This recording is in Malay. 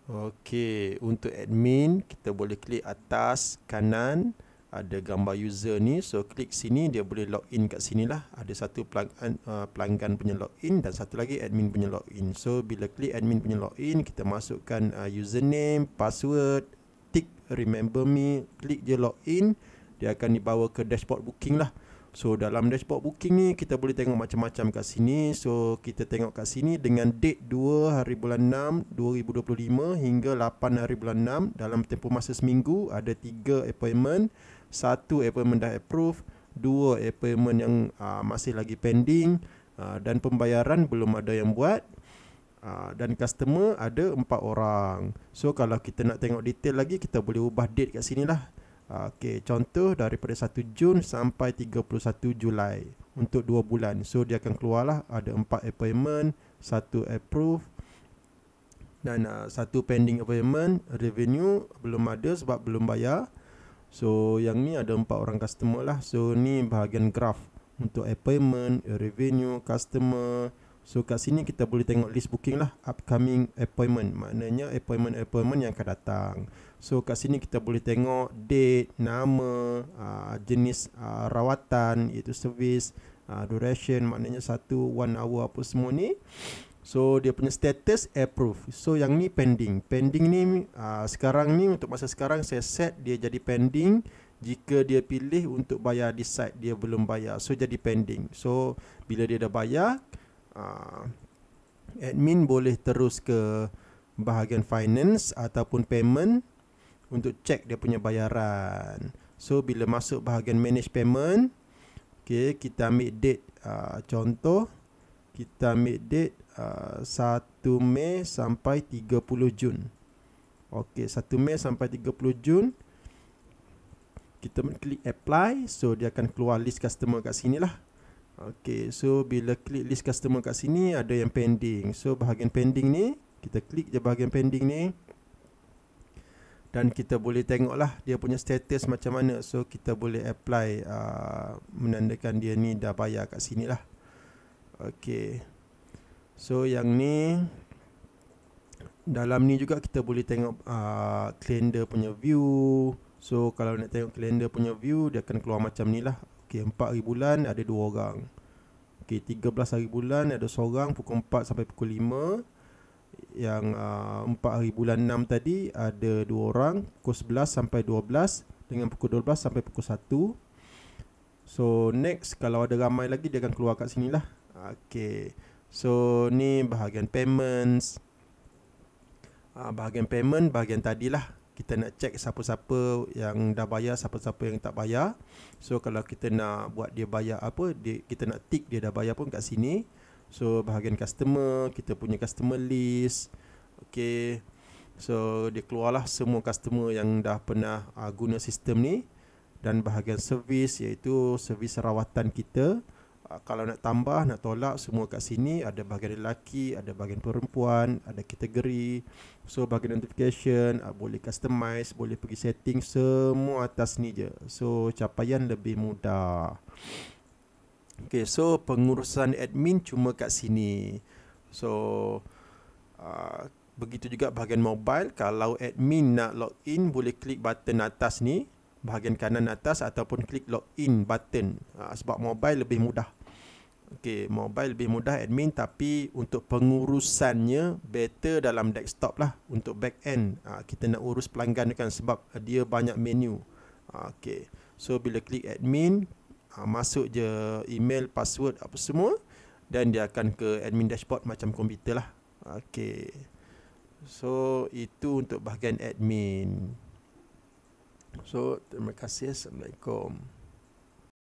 Okey, untuk admin kita boleh klik atas kanan ada gambar user ni. So klik sini dia boleh login kat sini lah. Ada satu pelanggan punya login dan satu lagi admin punya login. So bila klik admin punya login, kita masukkan username, password, tick remember me, klik je login, dia akan dibawa ke dashboard booking lah. So dalam dashboard booking ni kita boleh tengok macam-macam kat sini. So kita tengok kat sini dengan date 2 hari bulan 6 2025 hingga 8 hari bulan 6. Dalam tempoh masa seminggu ada 3 appointment. 1 appointment dah approve, 2 appointment yang masih lagi pending, dan pembayaran belum ada yang buat. Dan customer ada 4 orang. So kalau kita nak tengok detail lagi, kita boleh ubah date kat sini lah. Okey, contoh daripada 1 Jun sampai 31 Julai untuk 2 bulan. So dia akan keluarlah ada 4 appointment, 1 approve dan 1 pending appointment. Revenue belum ada sebab belum bayar. So yang ni ada 4 orang customer lah. So ni bahagian graph untuk appointment, revenue, customer. So kat sini kita boleh tengok list booking lah, upcoming appointment, maknanya appointment yang akan datang. So kat sini kita boleh tengok date, nama, jenis rawatan iaitu servis, duration maknanya 1 hour apa semua ni. So dia punya status approve. So yang ni pending. Pending ni sekarang ni untuk masa sekarang saya set dia jadi pending. Jika dia pilih untuk bayar di site, dia belum bayar, so jadi pending. So bila dia dah bayar, admin boleh terus ke bahagian finance ataupun payment untuk cek dia punya bayaran. So bila masuk bahagian manage payment, okay, kita ambil date, contoh kita ambil date 1 Mei sampai 30 Jun. Okay, 1 Mei sampai 30 Jun. Kita klik apply. So dia akan keluar list customer kat sini lah. Okay, so bila klik list customer kat sini ada yang pending. So bahagian pending ni, kita klik je bahagian pending ni dan kita boleh tengok lah dia punya status macam mana. So kita boleh apply, menandakan dia ni dah bayar kat sini lah. Okay, so yang ni dalam ni juga kita boleh tengok calendar punya view. So kalau nak tengok calendar punya view, dia akan keluar macam ni lah. Okay, 4 hari bulan ada 2 orang. Okay, 13 hari bulan ada seorang pukul 4 sampai pukul 5. Yang 4 hari bulan 6 tadi ada 2 orang pukul 11 sampai 12 dengan pukul 12 sampai pukul 1. So next, kalau ada ramai lagi dia akan keluar kat sini lah. Okay, so ni bahagian payments. Bahagian payment, bahagian tadi lah. Kita nak check siapa-siapa yang dah bayar, siapa-siapa yang tak bayar. So kalau kita nak buat dia bayar apa, kita nak tick dia dah bayar pun kat sini. So bahagian customer, kita punya customer list. Okay, so dia keluarlah semua customer yang dah pernah guna sistem ni. Dan bahagian servis, iaitu servis rawatan kita. Kalau nak tambah, nak tolak, semua kat sini. Ada bahagian lelaki, ada bahagian perempuan, ada kategori. So bahagian notification, boleh customize, boleh pergi setting, semua atas ni je. So capaian lebih mudah. Okay, so pengurusan admin cuma kat sini. So begitu juga bahagian mobile. Kalau admin nak login, boleh klik button atas ni, bahagian kanan atas, ataupun klik login button. Sebab mobile lebih mudah. Okay, mobile lebih mudah admin, tapi untuk pengurusannya better dalam desktop lah. Untuk back end, kita nak urus pelanggan kan, sebab dia banyak menu. Okay, so bila klik admin, masuk je email, password apa semua, dan dia akan ke admin dashboard macam komputer lah. Okay, so itu untuk bahagian admin. So terima kasih. Assalamualaikum.